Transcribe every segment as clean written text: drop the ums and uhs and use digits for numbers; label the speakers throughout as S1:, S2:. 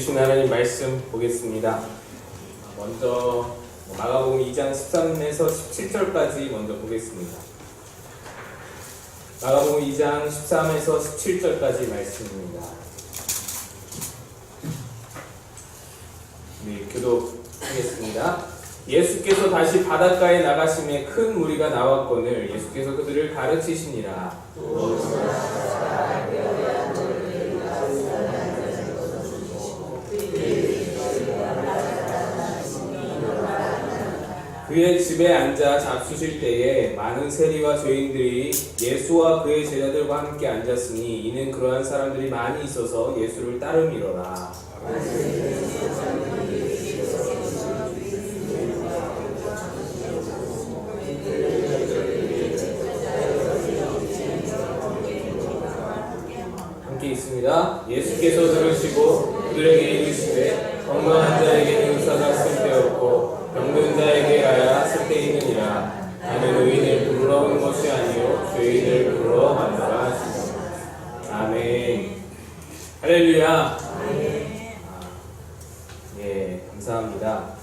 S1: 주신 하나님 말씀 보겠습니다. 먼저 마가복음 2장 13에서 17절까지 먼저 보겠습니다. 마가복음 2장 13에서 17절까지 말씀입니다. 교독하겠습니다. 예수께서 다시 바닷가에 나가심에 큰 무리가 나왔거늘 예수께서 그들을 가르치시니라. 그의 집에 앉아 잡수실 때에 많은 세리와 죄인들이 예수와 그의 제자들과 함께 앉았으니 이는 그러한 사람들이 많이 있어서 예수를 따름이로라. 함께 있습니다. 예수께서 들으시고 그들에게 이르시되 건강한 자에게는 의사가 쓸데없고 병든 자에게 가야 쓸데있느니라. 나는 의인을 부르러 것이 아니요 죄인을 부르러 왔노라 하시니라. 아멘. 할렐루야. 감사합니다.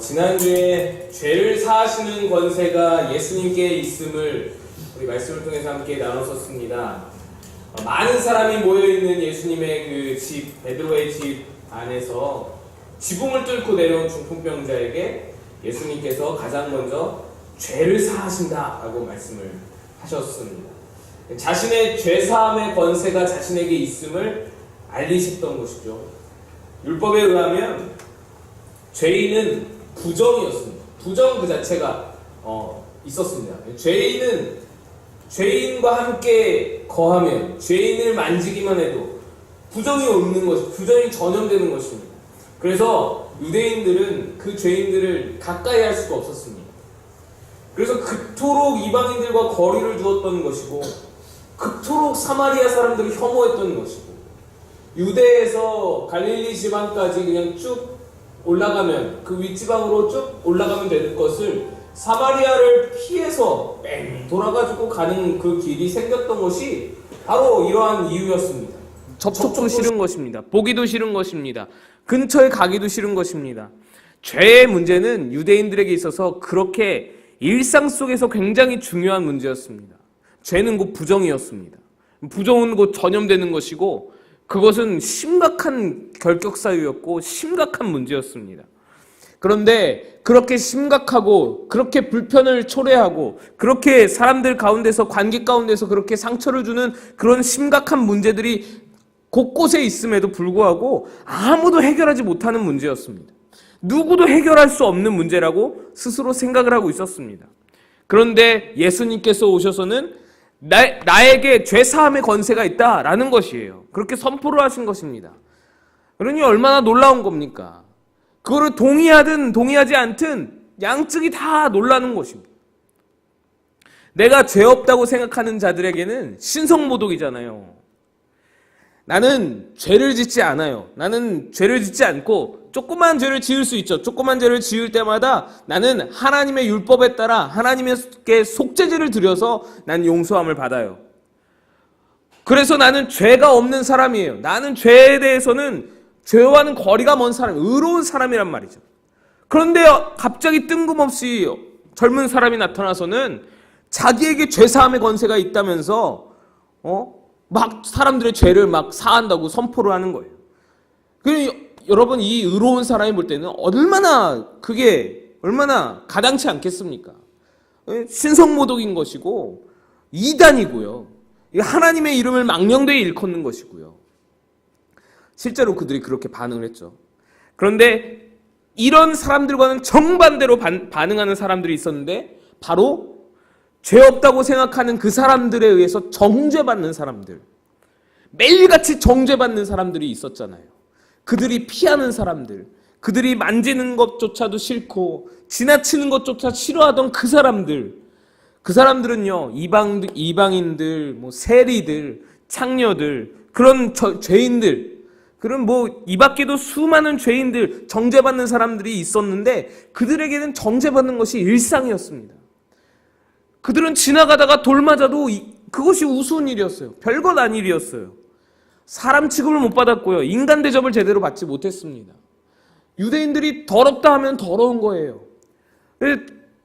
S1: 지난주에 죄를 사하시는 권세가 예수님께 있음을 우리 말씀을 통해서 함께 나눴었습니다. 많은 사람이 모여있는 예수님의 그 집, 베드로의 집 안에서 지붕을 뚫고 내려온 중풍병자에게 예수님께서 가장 먼저 죄를 사하신다라고 말씀을 하셨습니다. 자신의 죄사함의 권세가 자신에게 있음을 알리셨던 것이죠. 율법에 의하면 죄인은 부정이었습니다. 부정 그 자체가 있었습니다. 죄인은 죄인과 함께 거하면 죄인을 만지기만 해도 부정이 없는 것이 부정이 전염되는 것입니다. 그래서 유대인들은 그 죄인들을 가까이 할 수가 없었습니다. 그래서 그토록 이방인들과 거리를 두었던 것이고 그토록 사마리아 사람들을 혐오했던 것이고 유대에서 갈릴리 지방까지 그냥 쭉 올라가면 그 윗지방으로 쭉 올라가면 되는 것을 사마리아를 피해서 뺑 돌아가지고 가는 그 길이 생겼던 것이 바로 이러한 이유였습니다. 접촉도 싫은 것입니다. 보기도 싫은 것입니다. 근처에 가기도 싫은 것입니다. 죄의 문제는 유대인들에게 있어서 그렇게 일상 속에서 굉장히 중요한 문제였습니다. 죄는 곧 부정이었습니다. 부정은 곧 전염되는 것이고 그것은 심각한 결격사유였고 심각한 문제였습니다. 그런데 그렇게 심각하고 그렇게 불편을 초래하고 그렇게 사람들 가운데서 관계 가운데서 그렇게 상처를 주는 그런 심각한 문제들이 곳곳에 있음에도 불구하고 아무도 해결하지 못하는 문제였습니다. 누구도 해결할 수 없는 문제라고 스스로 생각을 하고 있었습니다. 그런데 예수님께서 오셔서는 나에게 죄사함의 권세가 있다라는 것이에요. 그렇게 선포를 하신 것입니다. 그러니 얼마나 놀라운 겁니까? 그거를 동의하든 동의하지 않든 양측이 다 놀라는 것입니다. 내가 죄 없다고 생각하는 자들에게는 신성모독이잖아요. 나는 죄를 짓지 않아요. 나는 죄를 짓지 않고 조그만 죄를 지을 수 있죠. 조그만 죄를 지을 때마다 나는 하나님의 율법에 따라 하나님께 속죄제를 드려서 난 용서함을 받아요. 그래서 나는 죄가 없는 사람이에요. 나는 죄에 대해서는 죄와는 거리가 먼 사람, 의로운 사람이란 말이죠. 그런데 갑자기 뜬금없이 젊은 사람이 나타나서는 자기에게 죄사함의 권세가 있다면서 막 사람들의 죄를 막 사한다고 선포를 하는 거예요. 여러분 이 의로운 사람이 볼 때는 그게 얼마나 가당치 않겠습니까? 신성모독인 것이고 이단이고요. 하나님의 이름을 망령되이 일컫는 것이고요. 실제로 그들이 그렇게 반응을 했죠. 그런데 이런 사람들과는 정반대로 반응하는 사람들이 있었는데 바로 죄 없다고 생각하는 그 사람들에 의해서 정죄받는 사람들, 매일같이 정죄받는 사람들이 있었잖아요. 그들이 피하는 사람들, 그들이 만지는 것조차도 싫고 지나치는 것조차 싫어하던 그 사람들은요 이방인들, 세리들, 창녀들, 그런 죄인들, 그런 이 밖에도 수많은 죄인들, 정죄받는 사람들이 있었는데 그들에게는 정죄받는 것이 일상이었습니다. 그들은 지나가다가 돌 맞아도 그것이 우스운 일이었어요. 별것 아닌 일이었어요. 사람 취급을 못 받았고요. 인간 대접을 제대로 받지 못했습니다. 유대인들이 더럽다 하면 더러운 거예요.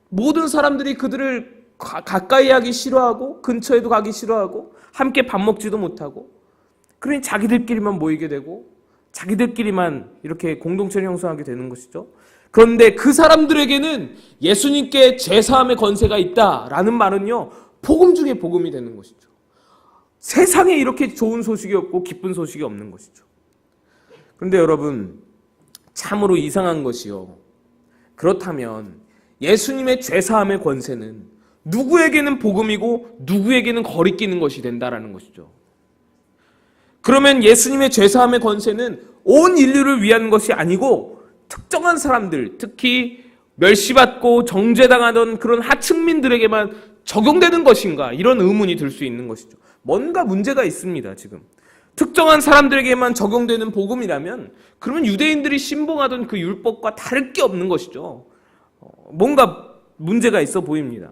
S1: 모든 사람들이 그들을 가까이 하기 싫어하고 근처에도 가기 싫어하고 함께 밥 먹지도 못하고, 그러니 자기들끼리만 모이게 되고 자기들끼리만 이렇게 공동체를 형성하게 되는 것이죠. 그런데 그 사람들에게는 예수님께 죄사함의 권세가 있다라는 말은요, 복음 중에 복음이 되는 것이죠. 세상에 이렇게 좋은 소식이 없고 기쁜 소식이 없는 것이죠. 그런데 여러분, 참으로 이상한 것이요, 그렇다면 예수님의 죄사함의 권세는 누구에게는 복음이고 누구에게는 거리끼는 것이 된다라는 것이죠. 그러면 예수님의 죄사함의 권세는 온 인류를 위한 것이 아니고 특정한 사람들, 특히 멸시받고 정죄당하던 그런 하층민들에게만 적용되는 것인가, 이런 의문이 들 수 있는 것이죠. 뭔가 문제가 있습니다. 지금 특정한 사람들에게만 적용되는 복음이라면 그러면 유대인들이 신봉하던 그 율법과 다를 게 없는 것이죠. 뭔가 문제가 있어 보입니다.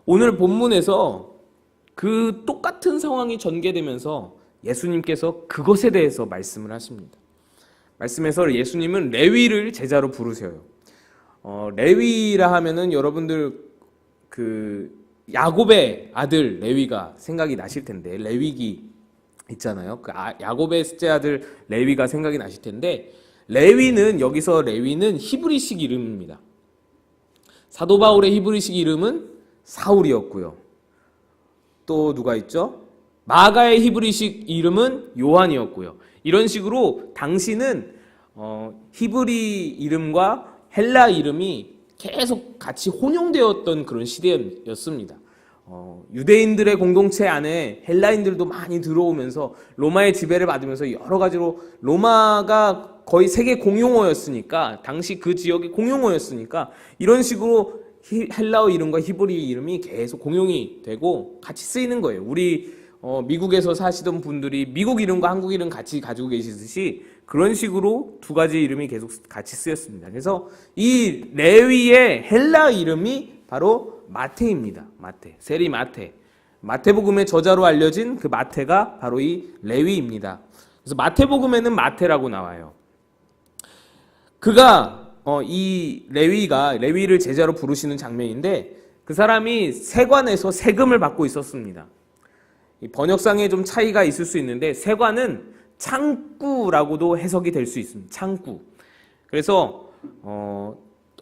S1: 오늘 본문에서 그 똑같은 상황이 전개되면서 예수님께서 그것에 대해서 말씀을 하십니다. 말씀에서 예수님은 레위를 제자로 부르셔요. 레위라 하면은 여러분들 그 야곱의 아들 레위가 생각이 나실 텐데, 레위기 있잖아요. 그 야곱의 셋째 아들 레위가 생각이 나실 텐데, 레위는, 여기서 레위는 히브리식 이름입니다. 사도 바울의 히브리식 이름은 사울이었고요. 또 누가 있죠? 마가의 히브리식 이름은 요한이었고요. 이런 식으로 당시는 히브리 이름과 헬라 이름이 계속 같이 혼용되었던 그런 시대였습니다. 유대인들의 공동체 안에 헬라인들도 많이 들어오면서 로마의 지배를 받으면서 여러 가지로, 로마가 거의 세계 공용어였으니까, 당시 그 지역의 공용어였으니까 이런 식으로 헬라어 이름과 히브리 이름이 계속 공용이 되고 같이 쓰이는 거예요. 우리 미국에서 사시던 분들이 미국 이름과 한국 이름 같이 가지고 계시듯이 그런 식으로 두 가지 이름이 계속 같이 쓰였습니다. 그래서 이 레위의 헬라 이름이 바로 마태입니다. 마태, 세리 마태. 마태복음의 저자로 알려진 그 마태가 바로 이 레위입니다. 그래서 마태복음에는 마태라고 나와요. 그가 이 레위를 제자로 부르시는 장면인데, 그 사람이 세관에서 세금을 받고 있었습니다. 이 번역상에 좀 차이가 있을 수 있는데, 세관은 창구라고도 해석이 될 수 있습니다. 창구. 그래서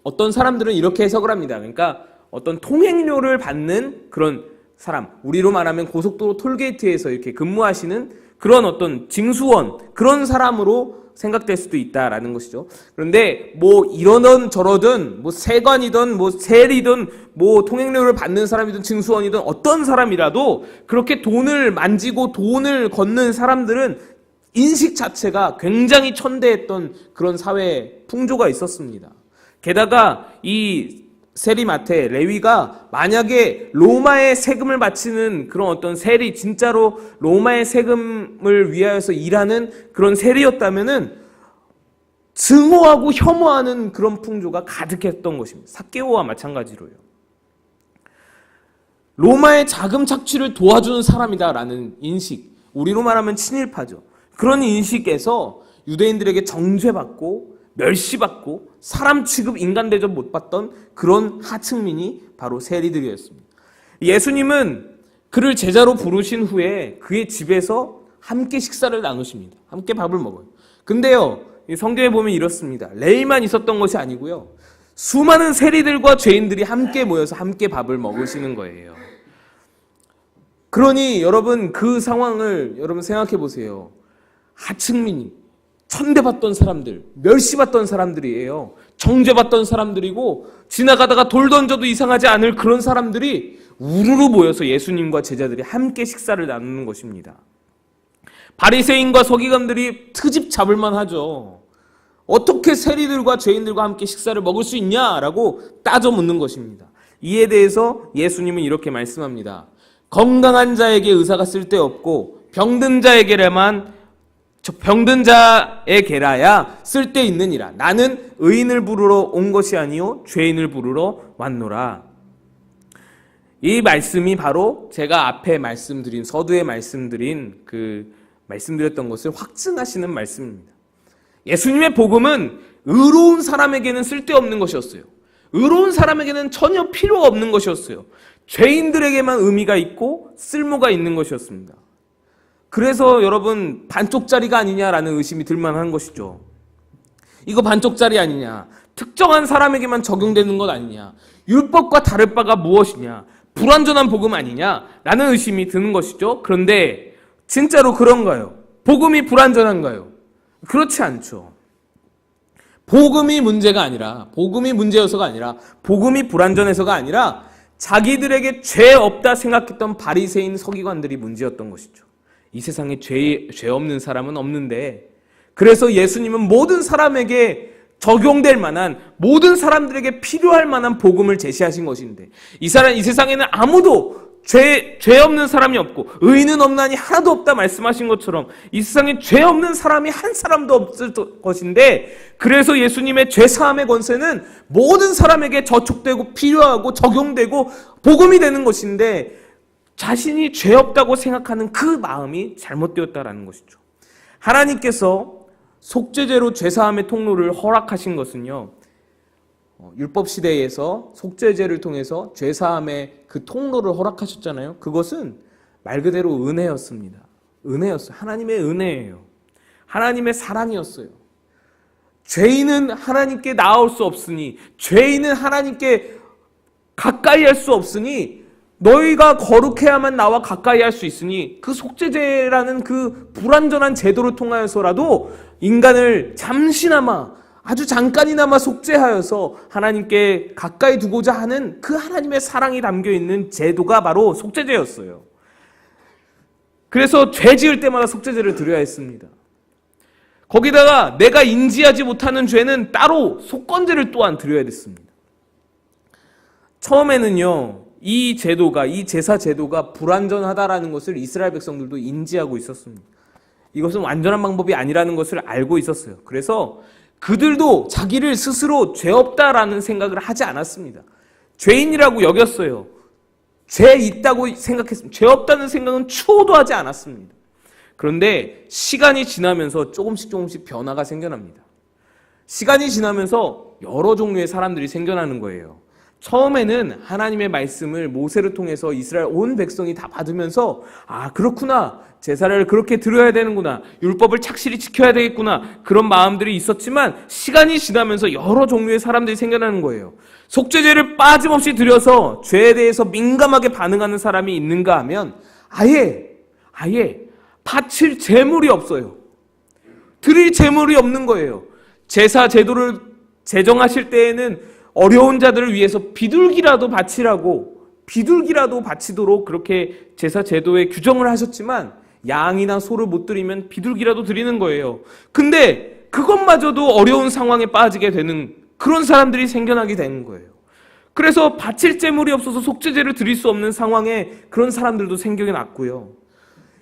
S1: 어떤 사람들은 이렇게 해석을 합니다. 그러니까 어떤 통행료를 받는 그런 사람, 우리로 말하면 고속도로 톨게이트에서 이렇게 근무하시는 그런 어떤 징수원, 그런 사람으로 생각될 수도 있다라는 것이죠. 그런데 뭐 이러든 저러든, 뭐 세관이든 뭐 세리든 뭐 통행료를 받는 사람이든 징수원이든 어떤 사람이라도 그렇게 돈을 만지고 돈을 걷는 사람들은 인식 자체가 굉장히 천대했던 그런 사회 풍조가 있었습니다. 게다가 이 세리마테, 레위가 만약에 로마의 세금을 바치는 그런 어떤 세리, 진짜로 로마의 세금을 위하여서 일하는 그런 세리였다면은 증오하고 혐오하는 그런 풍조가 가득했던 것입니다. 삭개오와 마찬가지로요. 로마의 자금 착취를 도와주는 사람이다라는 인식, 우리로 말하면 친일파죠. 그런 인식에서 유대인들에게 정죄받고 멸시받고 사람 취급, 인간 대접 못 받던 그런 하층민이 바로 세리들이었습니다. 예수님은 그를 제자로 부르신 후에 그의 집에서 함께 식사를 나누십니다. 함께 밥을 먹어요. 근데요, 성경에 보면 이렇습니다. 레위만 있었던 것이 아니고요, 수많은 세리들과 죄인들이 함께 모여서 함께 밥을 먹으시는 거예요. 그러니 여러분, 그 상황을 여러분 생각해 보세요. 하층민이, 천대받던 사람들, 멸시받던 사람들이에요. 정죄받던 사람들이고, 지나가다가 돌 던져도 이상하지 않을 그런 사람들이 우르르 모여서 예수님과 제자들이 함께 식사를 나누는 것입니다. 바리새인과 서기관들이 트집 잡을만 하죠. 어떻게 세리들과 죄인들과 함께 식사를 먹을 수 있냐라고 따져 묻는 것입니다. 이에 대해서 예수님은 이렇게 말씀합니다. 건강한 자에게 의사가 쓸데없고 병든 자에게라야 쓸데있느니라. 나는 의인을 부르러 온 것이 아니요 죄인을 부르러 왔노라. 이 말씀이 바로 제가 앞에 말씀드린, 서두에 말씀드린 그 말씀드렸던 것을 확증하시는 말씀입니다. 예수님의 복음은 의로운 사람에게는 쓸데없는 것이었어요. 의로운 사람에게는 전혀 필요가 없는 것이었어요. 죄인들에게만 의미가 있고 쓸모가 있는 것이었습니다. 그래서 여러분 반쪽짜리가 아니냐라는 의심이 들만한 것이죠. 이거 반쪽짜리 아니냐, 특정한 사람에게만 적용되는 것 아니냐, 율법과 다를 바가 무엇이냐, 불완전한 복음 아니냐라는 의심이 드는 것이죠. 그런데 진짜로 그런가요? 복음이 불완전한가요? 그렇지 않죠. 복음이 문제가 아니라, 복음이 문제여서가 아니라, 복음이 불완전해서가 아니라 자기들에게 죄 없다 생각했던 바리새인 서기관들이 문제였던 것이죠. 이 세상에 죄 없는 사람은 없는데, 그래서 예수님은 모든 사람에게 적용될 만한, 모든 사람들에게 필요할 만한 복음을 제시하신 것인데, 이 세상에는 아무도 죄 없는 사람이 없고 의인은 없나니 하나도 없다 말씀하신 것처럼 이 세상에 죄 없는 사람이 한 사람도 없을 것인데, 그래서 예수님의 죄사함의 권세는 모든 사람에게 저촉되고 필요하고 적용되고 복음이 되는 것인데, 자신이 죄 없다고 생각하는 그 마음이 잘못되었다라는 것이죠. 하나님께서 속죄제로 죄사함의 통로를 허락하신 것은요, 율법 시대에서 속죄제를 통해서 죄사함의 그 통로를 허락하셨잖아요. 그것은 말 그대로 은혜였습니다. 은혜였어요. 하나님의 은혜예요. 하나님의 사랑이었어요. 죄인은 하나님께 나아올 수 없으니, 죄인은 하나님께 가까이 할 수 없으니, 너희가 거룩해야만 나와 가까이 할 수 있으니, 그 속죄제라는 그 불완전한 제도를 통하여서라도 인간을 잠시나마, 아주 잠깐이나마 속죄하여서 하나님께 가까이 두고자 하는 그 하나님의 사랑이 담겨있는 제도가 바로 속죄제였어요. 그래서 죄 지을 때마다 속죄제를 드려야 했습니다. 거기다가 내가 인지하지 못하는 죄는 따로 속건제를 또한 드려야 됐습니다. 처음에는요, 이 제사 제도가 불완전하다라는 것을 이스라엘 백성들도 인지하고 있었습니다. 이것은 완전한 방법이 아니라는 것을 알고 있었어요. 그래서 그들도 자기를 스스로 죄 없다라는 생각을 하지 않았습니다. 죄인이라고 여겼어요. 죄 있다고 생각했습니다. 죄 없다는 생각은 추호도 하지 않았습니다. 그런데 시간이 지나면서 조금씩 변화가 생겨납니다. 시간이 지나면서 여러 종류의 사람들이 생겨나는 거예요. 처음에는 하나님의 말씀을 모세를 통해서 이스라엘 온 백성이 다 받으면서, 아, 그렇구나, 제사를 그렇게 드려야 되는구나, 율법을 착실히 지켜야 되겠구나, 그런 마음들이 있었지만 시간이 지나면서 여러 종류의 사람들이 생겨나는 거예요. 속죄제를 빠짐없이 드려서 죄에 대해서 민감하게 반응하는 사람이 있는가 하면 아예 바칠 재물이 없어요. 드릴 재물이 없는 거예요. 제사 제도를 제정하실 때에는 어려운 자들을 위해서 비둘기라도 바치도록 그렇게 제사 제도에 규정을 하셨지만, 양이나 소를 못 드리면 비둘기라도 드리는 거예요. 근데 그것마저도 어려운 상황에 빠지게 되는 그런 사람들이 생겨나게 되는 거예요. 그래서 바칠 재물이 없어서 속죄제를 드릴 수 없는 상황에 그런 사람들도 생겨났고요.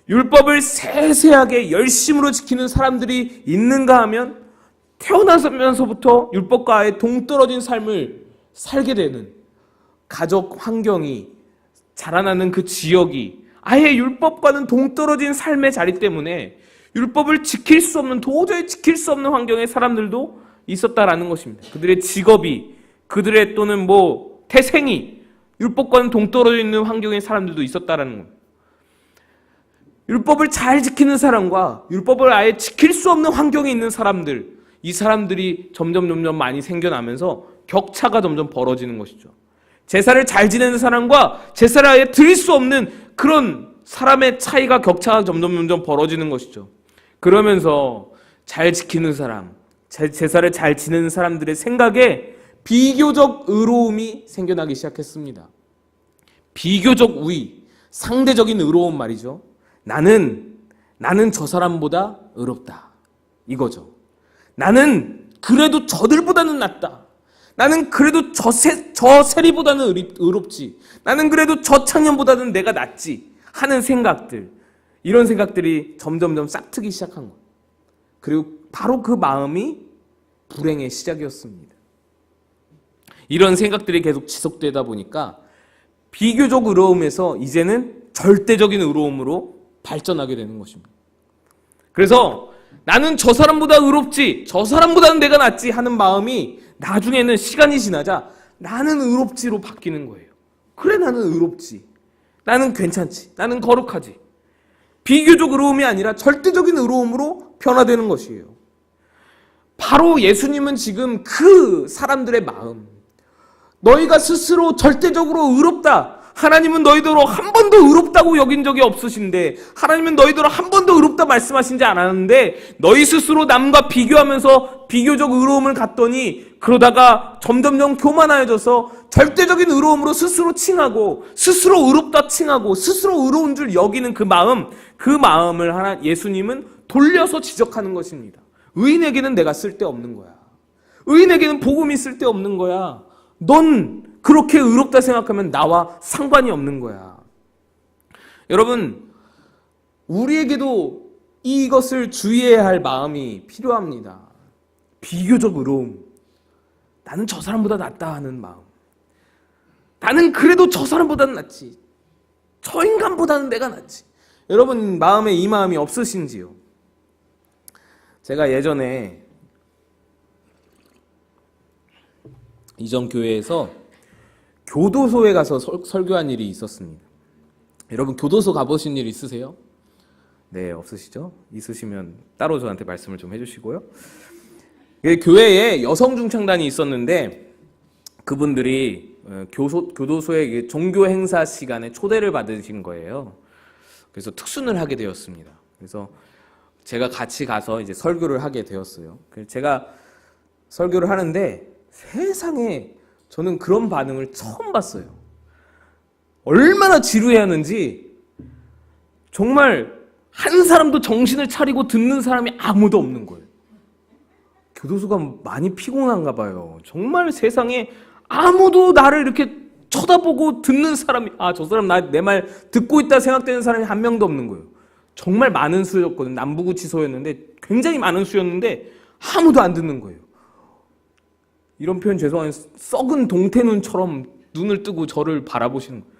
S1: 율법을 세세하게 열심으로 지키는 사람들이 있는가 하면 태어나면서부터 율법과 아예 동떨어진 삶을 살게 되는, 가족 환경이, 자라나는 그 지역이 아예 율법과는 동떨어진 삶의 자리 때문에 율법을 도저히 지킬 수 없는 환경의 사람들도 있었다라는 것입니다. 그들의 직업이, 그들의 또는 태생이 율법과는 동떨어져 있는 환경의 사람들도 있었다라는 겁니다. 율법을 잘 지키는 사람과 율법을 아예 지킬 수 없는 환경에 있는 사람들, 이 사람들이 점점 많이 생겨나면서 격차가 점점 벌어지는 것이죠. 제사를 잘 지내는 사람과 제사를 아예 드릴 수 없는 그런 사람의 격차가 점점 벌어지는 것이죠. 그러면서 잘 지키는 사람, 제사를 잘 지내는 사람들의 생각에 비교적 의로움이 생겨나기 시작했습니다. 비교적 우위, 상대적인 의로움 말이죠. 나는 저 사람보다 의롭다, 이거죠. 나는 그래도 저들보다는 낫다. 나는 그래도 저 세리보다는 의롭지. 나는 그래도 저 청년보다는 내가 낫지 하는 생각들, 이런 생각들이 점점 싹트기 시작한 거예요. 그리고 바로 그 마음이 불행의 시작이었습니다. 이런 생각들이 계속 지속되다 보니까 비교적 의로움에서 이제는 절대적인 의로움으로 발전하게 되는 것입니다. 그래서 나는 저 사람보다 의롭지, 저 사람보다는 내가 낫지 하는 마음이 나중에는 시간이 지나자 나는 의롭지로 바뀌는 거예요. 그래, 나는 의롭지, 나는 괜찮지, 나는 거룩하지. 비교적 의로움이 아니라 절대적인 의로움으로 변화되는 것이에요. 바로 예수님은 지금 그 사람들의 마음, 너희가 스스로 절대적으로 의롭다, 하나님은 너희들로 한 번도 의롭다고 여긴 적이 없으신데, 하나님은 너희들로 한 번도 의롭다 말씀하신지 않았는데, 너희 스스로 남과 비교하면서 비교적 의로움을 갖더니 그러다가 점점점 교만해져서 절대적인 의로움으로 스스로 칭하고, 스스로 의롭다 칭하고, 스스로 의로운 줄 여기는 그 마음을 예수님은 돌려서 지적하는 것입니다. 의인에게는 내가 쓸데없는 거야. 의인에게는 복음이 쓸데없는 거야. 넌 그렇게 의롭다 생각하면 나와 상관이 없는 거야. 여러분, 우리에게도 이것을 주의해야 할 마음이 필요합니다. 비교적 의로움. 나는 저 사람보다 낫다 하는 마음. 나는 그래도 저 사람보다는 낫지, 저 인간보다는 내가 낫지. 여러분 마음에 이 마음이 없으신지요? 제가 예전에 이전 교회에서 교도소에 가서 설교한 일이 있었습니다. 여러분 교도소 가보신 일 있으세요? 네, 없으시죠? 있으시면 따로 저한테 말씀을 좀 해주시고요. 교회에 여성 중창단이 있었는데 그분들이 교도소의 종교 행사 시간에 초대를 받으신 거예요. 그래서 특순을 하게 되었습니다. 그래서 제가 같이 가서 이제 설교를 하게 되었어요. 제가 설교를 하는데 세상에 저는 그런 반응을 처음 봤어요. 얼마나 지루해하는지. 정말 한 사람도 정신을 차리고 듣는 사람이 아무도 없는 거예요. 교도소가 많이 피곤한가 봐요. 정말 세상에 아무도 나를 이렇게 쳐다보고 듣는 사람이, 저 사람 내 말 듣고 있다 생각되는 사람이 한 명도 없는 거예요. 정말 많은 수였거든요. 남부구치소였는데 굉장히 많은 수였는데 아무도 안 듣는 거예요. 이런 표현 죄송해요. 썩은 동태눈처럼 눈을 뜨고 저를 바라보시는 거예요.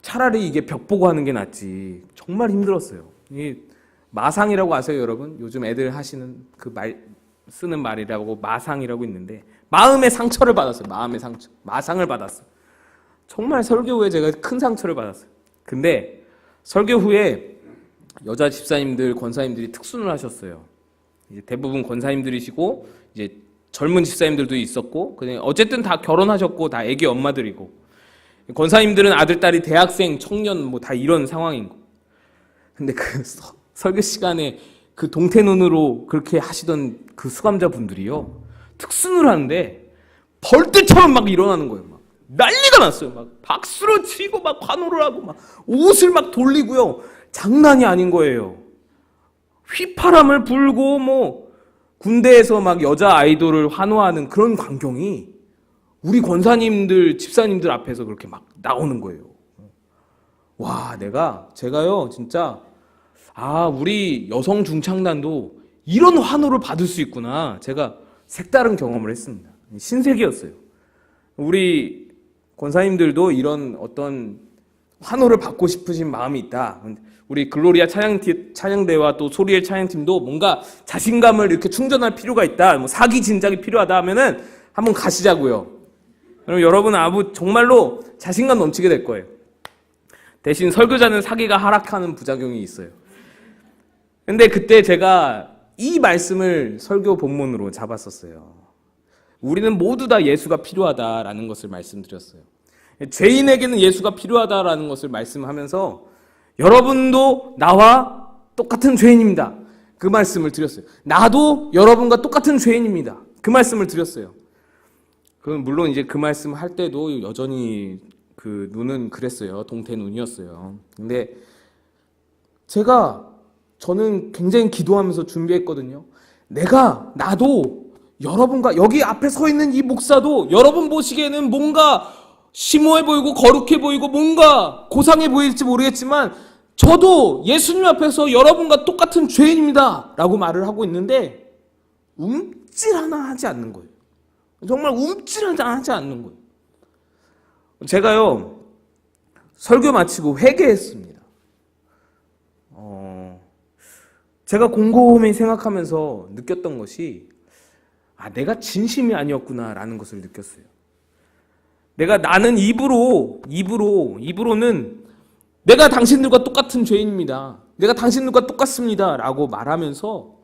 S1: 차라리 이게 벽 보고 하는 게 낫지. 정말 힘들었어요. 이 마상이라고 아세요, 여러분? 요즘 애들 하시는 그 쓰는 말이라고 마상이라고 있는데, 마음의 상처를 받았어요. 마음의 상처. 마상을 받았어요. 정말 설교 후에 제가 큰 상처를 받았어요. 근데 설교 후에 여자 집사님들, 권사님들이 특순을 하셨어요. 이제 대부분 권사님들이시고 이제 젊은 집사님들도 있었고, 그냥 어쨌든 다 결혼하셨고 다 애기 엄마들이고, 권사님들은 아들, 딸이 대학생, 청년 뭐 다 이런 상황인 거. 근데 그 설교 시간에 그 동태눈으로 그렇게 하시던 그 수감자분들이요, 특순을 하는데 벌떼처럼 막 일어나는 거예요. 막 난리가 났어요. 막 박수를 치고 막 환호를 하고 막 옷을 막 돌리고요. 장난이 아닌 거예요. 휘파람을 불고 뭐 군대에서 막 여자 아이돌을 환호하는 그런 광경이 우리 권사님들, 집사님들 앞에서 그렇게 막 나오는 거예요. 와, 제가요, 진짜, 우리 여성 중창단도 이런 환호를 받을 수 있구나. 제가 색다른 경험을 했습니다. 신세계였어요. 우리 권사님들도 이런 어떤 환호를 받고 싶으신 마음이 있다. 우리 글로리아 찬양대와 또 소리엘 찬양팀도 뭔가 자신감을 이렇게 충전할 필요가 있다. 뭐 사기 진작이 필요하다 하면은 한번 가시자고요. 그럼 여러분은 정말로 자신감 넘치게 될 거예요. 대신 설교자는 사기가 하락하는 부작용이 있어요. 근데 그때 제가 이 말씀을 설교 본문으로 잡았었어요. 우리는 모두 다 예수가 필요하다라는 것을 말씀드렸어요. 죄인에게는 예수가 필요하다라는 것을 말씀하면서 여러분도 나와 똑같은 죄인입니다. 그 말씀을 드렸어요. 나도 여러분과 똑같은 죄인입니다. 그 말씀을 드렸어요. 물론 이제 그 말씀 할 때도 여전히 그 눈은 그랬어요. 동태 눈이었어요. 근데 저는 굉장히 기도하면서 준비했거든요. 나도 여러분과, 여기 앞에 서 있는 이 목사도 여러분 보시기에는 뭔가 심오해 보이고 거룩해 보이고 뭔가 고상해 보일지 모르겠지만 저도 예수님 앞에서 여러분과 똑같은 죄인입니다 라고 말을 하고 있는데 움찔 하나 하지 않는 거예요. 정말 움찔 하나 하지 않는 거예요. 제가요, 설교 마치고 회개했습니다. 제가 곰곰이 생각하면서 느꼈던 것이 내가 진심이 아니었구나라는 것을 느꼈어요. 나는 입으로는 내가 당신들과 똑같은 죄인입니다. 내가 당신들과 똑같습니다. 라고 말하면서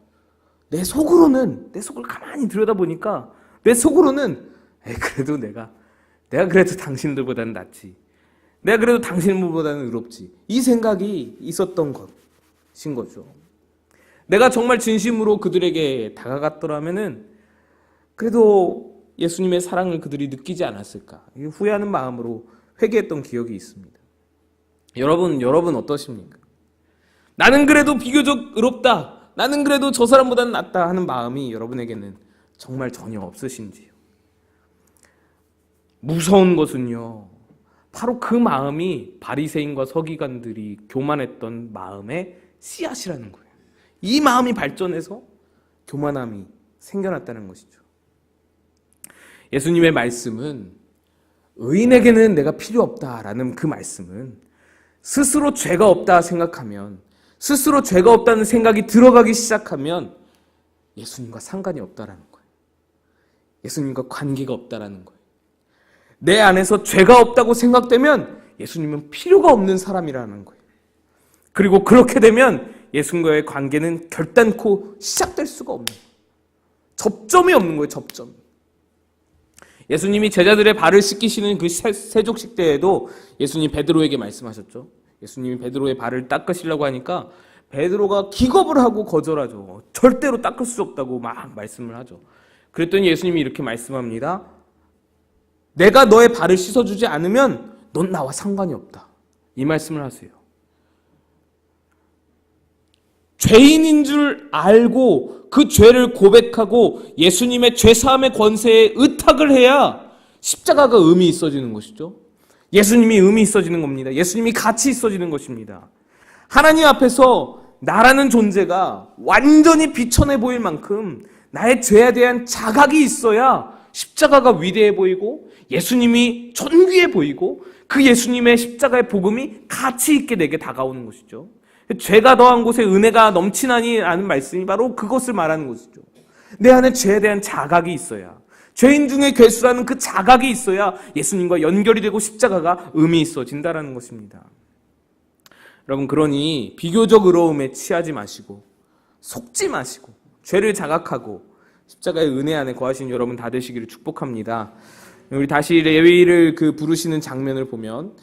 S1: 내 속을 가만히 들여다보니까 내 속으로는 그래도 내가 그래도 당신들보다는 낫지. 내가 그래도 당신들보다는 의롭지. 이 생각이 있었던 것인 거죠. 내가 정말 진심으로 그들에게 다가갔더라면은 그래도 예수님의 사랑을 그들이 느끼지 않았을까. 후회하는 마음으로 회개했던 기억이 있습니다. 여러분 어떠십니까? 나는 그래도 비교적 의롭다. 나는 그래도 저 사람보다는 낫다 하는 마음이 여러분에게는 정말 전혀 없으신지요? 무서운 것은요, 바로 그 마음이 바리새인과 서기관들이 교만했던 마음의 씨앗이라는 거예요. 이 마음이 발전해서 교만함이 생겨났다는 것이죠. 예수님의 말씀은 의인에게는 내가 필요 없다라는 그 말씀은 스스로 죄가 없다 생각하면, 스스로 죄가 없다는 생각이 들어가기 시작하면 예수님과 상관이 없다라는 거예요. 예수님과 관계가 없다라는 거예요. 내 안에서 죄가 없다고 생각되면 예수님은 필요가 없는 사람이라는 거예요. 그리고 그렇게 되면 예수님과의 관계는 결단코 시작될 수가 없는 거예요. 접점이 없는 거예요. 접점. 예수님이 제자들의 발을 씻기시는 그 세족식 때에도 예수님 베드로에게 말씀하셨죠. 예수님이 베드로의 발을 닦으시려고 하니까 베드로가 기겁을 하고 거절하죠. 절대로 닦을 수 없다고 막 말씀을 하죠. 그랬더니 예수님이 이렇게 말씀합니다. 내가 너의 발을 씻어주지 않으면 넌 나와 상관이 없다. 이 말씀을 하세요. 죄인인 줄 알고 그 죄를 고백하고 예수님의 죄사함의 권세에 의탁을 해야 십자가가 의미 있어지는 것이죠. 예수님이 의미 있어지는 겁니다. 예수님이 가치 있어지는 것입니다. 하나님 앞에서 나라는 존재가 완전히 비천해 보일 만큼 나의 죄에 대한 자각이 있어야 십자가가 위대해 보이고 예수님이 존귀해 보이고 그 예수님의 십자가의 복음이 가치 있게 내게 다가오는 것이죠. 죄가 더한 곳에 은혜가 넘치나니 라는 말씀이 바로 그것을 말하는 것이죠. 내 안에 죄에 대한 자각이 있어야, 죄인 중에 괴수라는 그 자각이 있어야 예수님과 연결이 되고 십자가가 의미 있어진다는 것입니다. 여러분, 그러니 비교적 의로움에 취하지 마시고 속지 마시고 죄를 자각하고 십자가의 은혜 안에 거하신 여러분 다 되시기를 축복합니다. 우리 다시 레위를 부르시는 장면을 보면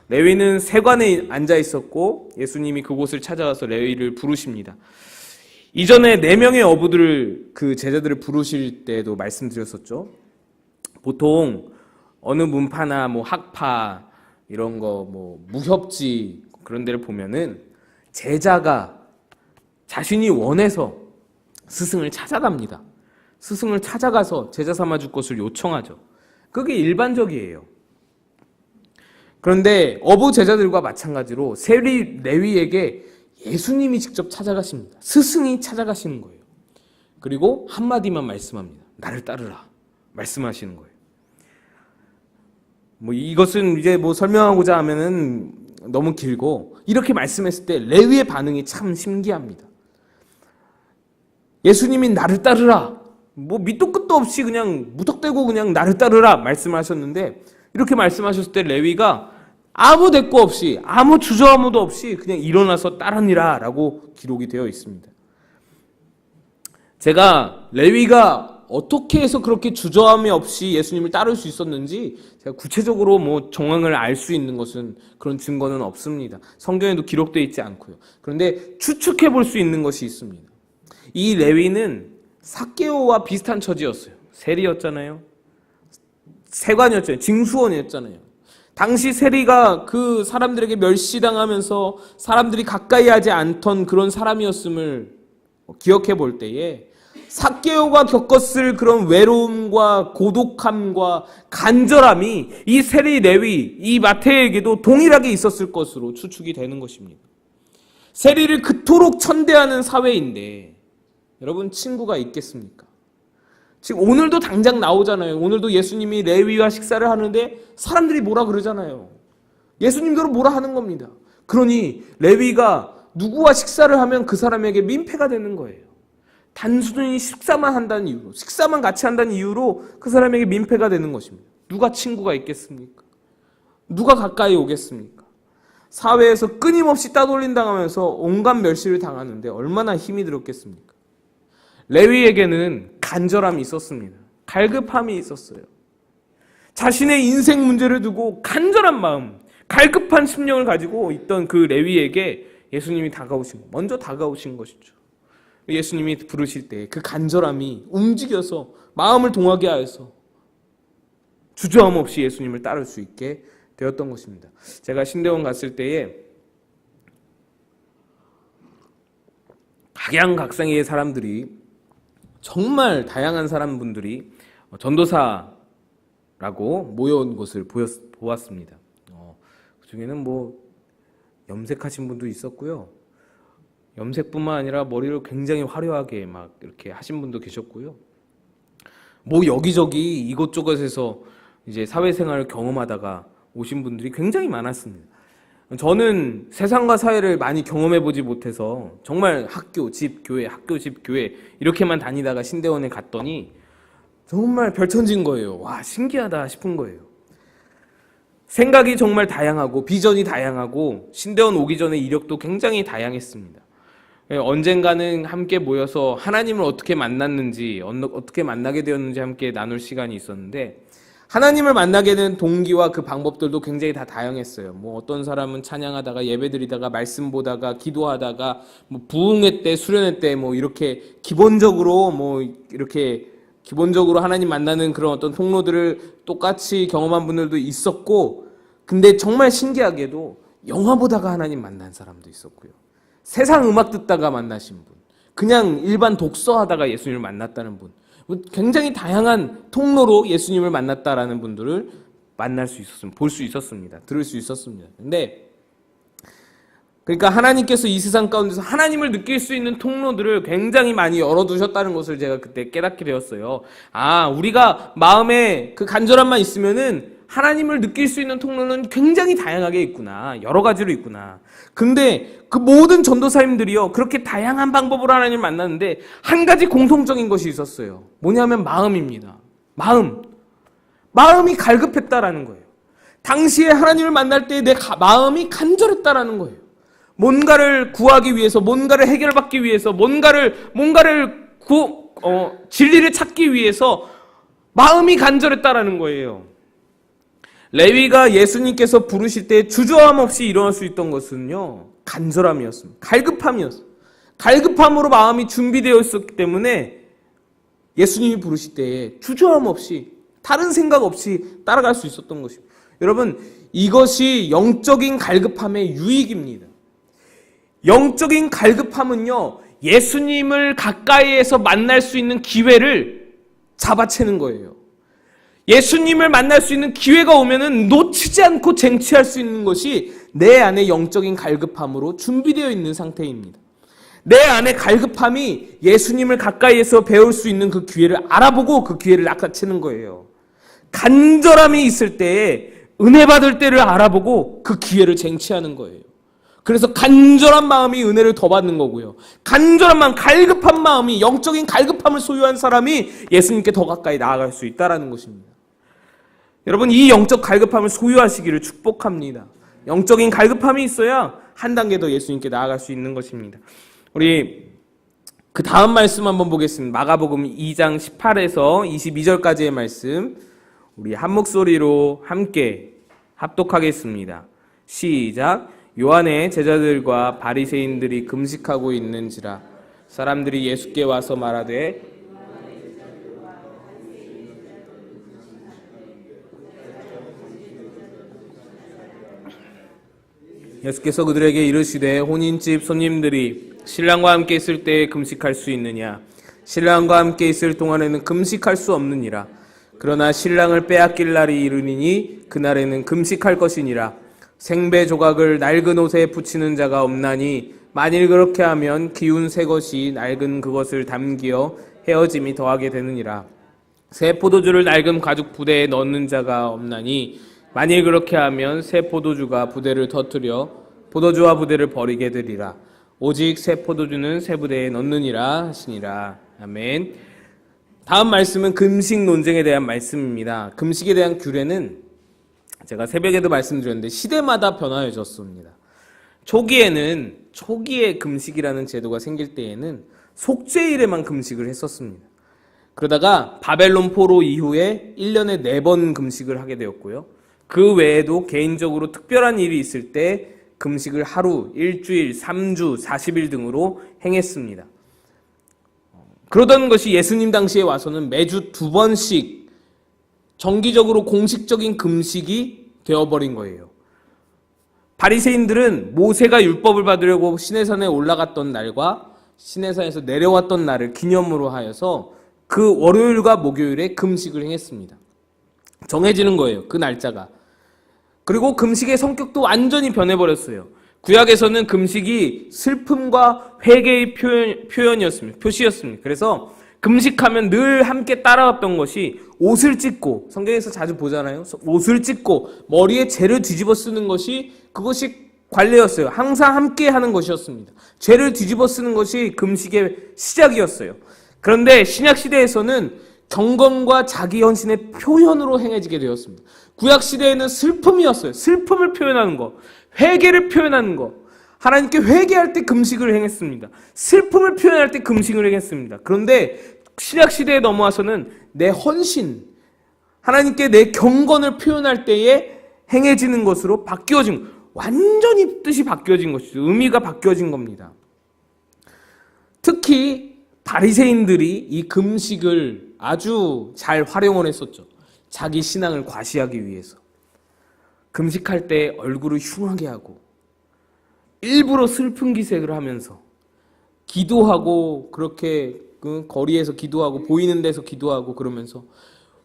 S1: 레위는 세관에 앉아 있었고 예수님이 그곳을 찾아와서 레위를 부르십니다. 이전에 4명의 어부들을 제자들을 부르실 때도 말씀드렸었죠. 보통 어느 문파나 학파 이런 거 무협지 그런 데를 보면은 제자가 자신이 원해서 스승을 찾아갑니다. 스승을 찾아가서 제자 삼아줄 것을 요청하죠. 그게 일반적이에요. 그런데 어부 제자들과 마찬가지로 세리 레위에게 예수님이 직접 찾아가십니다. 스승이 찾아가시는 거예요. 그리고 한마디만 말씀합니다. 나를 따르라. 말씀하시는 거예요. 이것은 이제 설명하고자 하면은 너무 길고, 이렇게 말씀했을 때 레위의 반응이 참 신기합니다. 예수님이 나를 따르라. 밑도 끝도 없이 그냥 무턱대고 그냥 나를 따르라 말씀하셨는데, 이렇게 말씀하셨을 때 레위가 아무 대꾸 없이, 아무 주저함도 없이 그냥 일어나서 따르니라 라고 기록이 되어 있습니다. 제가 레위가 어떻게 해서 그렇게 주저함이 없이 예수님을 따를 수 있었는지 제가 구체적으로 정황을 알 수 있는 것은 그런 증거는 없습니다. 성경에도 기록되어 있지 않고요. 그런데 추측해 볼 수 있는 것이 있습니다. 이 레위는 삭개오와 비슷한 처지였어요. 세리였잖아요. 세관이었잖아요. 징수원이었잖아요. 당시 세리가 그 사람들에게 멸시당하면서 사람들이 가까이 하지 않던 그런 사람이었음을 기억해 볼 때에 삭개오가 겪었을 그런 외로움과 고독함과 간절함이 이 세리 레위, 이 마태에게도 동일하게 있었을 것으로 추측이 되는 것입니다. 세리를 그토록 천대하는 사회인데 여러분, 친구가 있겠습니까? 지금 오늘도 당장 나오잖아요. 오늘도 예수님이 레위와 식사를 하는데 사람들이 뭐라 그러잖아요. 예수님도 뭐라 하는 겁니다. 그러니 레위가 누구와 식사를 하면 그 사람에게 민폐가 되는 거예요. 단순히 식사만 한다는 이유로, 식사만 같이 한다는 이유로 그 사람에게 민폐가 되는 것입니다. 누가 친구가 있겠습니까? 누가 가까이 오겠습니까? 사회에서 끊임없이 따돌림 당하면서 온갖 멸시를 당하는데 얼마나 힘이 들었겠습니까? 레위에게는 간절함이 있었습니다. 갈급함이 있었어요. 자신의 인생 문제를 두고 간절한 마음, 갈급한 심령을 가지고 있던 그 레위에게 예수님이 먼저 다가오신 것이죠. 예수님이 부르실 때 그 간절함이 움직여서 마음을 동하게 하여서 주저함 없이 예수님을 따를 수 있게 되었던 것입니다. 제가 신대원 갔을 때에 각양각색의 사람들이, 정말 다양한 사람분들이 전도사라고 모여온 것을 보았습니다. 그 중에는 염색하신 분도 있었고요. 염색뿐만 아니라 머리를 굉장히 화려하게 막 이렇게 하신 분도 계셨고요. 여기저기 이곳저곳에서 이제 사회생활을 경험하다가 오신 분들이 굉장히 많았습니다. 저는 세상과 사회를 많이 경험해보지 못해서 정말 학교, 집, 교회, 학교, 집, 교회 이렇게만 다니다가 신대원에 갔더니 정말 별천지인 거예요. 와, 신기하다 싶은 거예요. 생각이 정말 다양하고 비전이 다양하고 신대원 오기 전에 이력도 굉장히 다양했습니다. 언젠가는 함께 모여서 하나님을 어떻게 만났는지, 어떻게 만나게 되었는지 함께 나눌 시간이 있었는데, 하나님을 만나게 된 동기와 그 방법들도 굉장히 다 다양했어요. 어떤 사람은 찬양하다가 예배드리다가 말씀 보다가 기도하다가 부흥회 때 수련회 때 이렇게 기본적으로 하나님 만나는 그런 어떤 통로들을 똑같이 경험한 분들도 있었고, 근데 정말 신기하게도 영화 보다가 하나님 만난 사람도 있었고요. 세상 음악 듣다가 만나신 분, 그냥 일반 독서하다가 예수님을 만났다는 분, 굉장히 다양한 통로로 예수님을 만났다라는 분들을 만날 수 있었습니다. 볼 수 있었습니다. 들을 수 있었습니다. 근데 그러니까 하나님께서 이 세상 가운데서 하나님을 느낄 수 있는 통로들을 굉장히 많이 열어두셨다는 것을 제가 그때 깨닫게 되었어요. 우리가 마음에 그 간절함만 있으면은 하나님을 느낄 수 있는 통로는 굉장히 다양하게 있구나. 여러 가지로 있구나. 근데 그 모든 전도사님들이요, 그렇게 다양한 방법으로 하나님을 만났는데 한 가지 공통적인 것이 있었어요. 뭐냐면 마음입니다. 마음이 갈급했다라는 거예요. 당시에 하나님을 만날 때 내 마음이 간절했다라는 거예요. 뭔가를 구하기 위해서, 뭔가를 해결받기 위해서, 진리를 찾기 위해서 마음이 간절했다라는 거예요. 레위가 예수님께서 부르실 때 주저함 없이 일어날 수 있던 것은요, 간절함이었습니다. 갈급함이었어요. 갈급함으로 마음이 준비되어 있었기 때문에 예수님이 부르실 때에 주저함 없이, 다른 생각 없이 따라갈 수 있었던 것입니다. 여러분, 이것이 영적인 갈급함의 유익입니다. 영적인 갈급함은요, 예수님을 가까이에서 만날 수 있는 기회를 잡아채는 거예요. 예수님을 만날 수 있는 기회가 오면은 놓치지 않고 쟁취할 수 있는 것이 내 안에 영적인 갈급함으로 준비되어 있는 상태입니다. 내 안에 갈급함이 예수님을 가까이에서 배울 수 있는 그 기회를 알아보고 그 기회를 낚아채는 거예요. 간절함이 있을 때에 은혜 받을 때를 알아보고 그 기회를 쟁취하는 거예요. 그래서 간절한 마음이 은혜를 더 받는 거고요. 간절한 마음, 갈급한 마음이, 영적인 갈급함을 소유한 사람이 예수님께 더 가까이 나아갈 수 있다는 것입니다. 여러분, 이 영적 갈급함을 소유하시기를 축복합니다. 영적인 갈급함이 있어야 한 단계 더 예수님께 나아갈 수 있는 것입니다. 우리 그 다음 말씀 한번 보겠습니다. 마가복음 2장 18에서 22절까지의 말씀, 우리 한 목소리로 함께 합독하겠습니다. 시작. 요한의 제자들과 바리새인들이 금식하고 있는지라 사람들이 예수께 와서 말하되 예수께서 그들에게 이르시되 혼인집 손님들이 신랑과 함께 있을 때에 금식할 수 있느냐? 신랑과 함께 있을 동안에는 금식할 수 없느니라. 그러나 신랑을 빼앗길 날이 이르니니 그날에는 금식할 것이니라. 생배 조각을 낡은 옷에 붙이는 자가 없나니 만일 그렇게 하면 기운 새 것이 낡은 그것을 담기어 헤어짐이 더하게 되느니라. 새 포도주를 낡은 가죽 부대에 넣는 자가 없나니 만일 그렇게 하면 새 포도주가 부대를 터뜨려 포도주와 부대를 버리게 되리라. 오직 새 포도주는 새 부대에 넣느니라 하시니라. 아멘. 다음 말씀은 금식 논쟁에 대한 말씀입니다. 금식에 대한 규례는 제가 새벽에도 말씀드렸는데 시대마다 변화해졌습니다. 초기에 금식이라는 제도가 생길 때에는 속죄일에만 금식을 했었습니다. 그러다가 바벨론 포로 이후에 1년에 4번 금식을 하게 되었고요. 그 외에도 개인적으로 특별한 일이 있을 때 금식을 하루, 일주일, 3주, 40일 등으로 행했습니다. 그러던 것이 예수님 당시에 와서는 매주 2번씩 정기적으로 공식적인 금식이 되어버린 거예요. 바리새인들은 모세가 율법을 받으려고 시내산에 올라갔던 날과 시내산에서 내려왔던 날을 기념으로 하여서 그 월요일과 목요일에 금식을 행했습니다. 정해지는 거예요, 그 날짜가. 그리고 금식의 성격도 완전히 변해버렸어요. 구약에서는 금식이 슬픔과 회개의 표시였습니다. 그래서 금식하면 늘 함께 따라왔던 것이 옷을 찢고, 성경에서 자주 보잖아요. 옷을 찢고 머리에 죄를 뒤집어 쓰는 것이, 그것이 관례였어요. 항상 함께 하는 것이었습니다. 죄를 뒤집어 쓰는 것이 금식의 시작이었어요. 그런데 신약시대에서는 경건과 자기 헌신의 표현으로 행해지게 되었습니다. 구약시대에는 슬픔이었어요. 슬픔을 표현하는 것, 회개를 표현하는 것. 하나님께 회개할 때 금식을 행했습니다. 슬픔을 표현할 때 금식을 행했습니다. 그런데 신약시대에 넘어와서는 내 헌신, 하나님께 내 경건을 표현할 때에 행해지는 것으로 바뀌어진, 완전히 뜻이 바뀌어진 것이죠. 의미가 바뀌어진 겁니다. 특히 바리새인들이 이 금식을 아주 잘 활용을 했었죠. 자기 신앙을 과시하기 위해서. 금식할 때 얼굴을 흉하게 하고 일부러 슬픈 기색을 하면서 기도하고, 그렇게 거리에서 기도하고 보이는 데서 기도하고 그러면서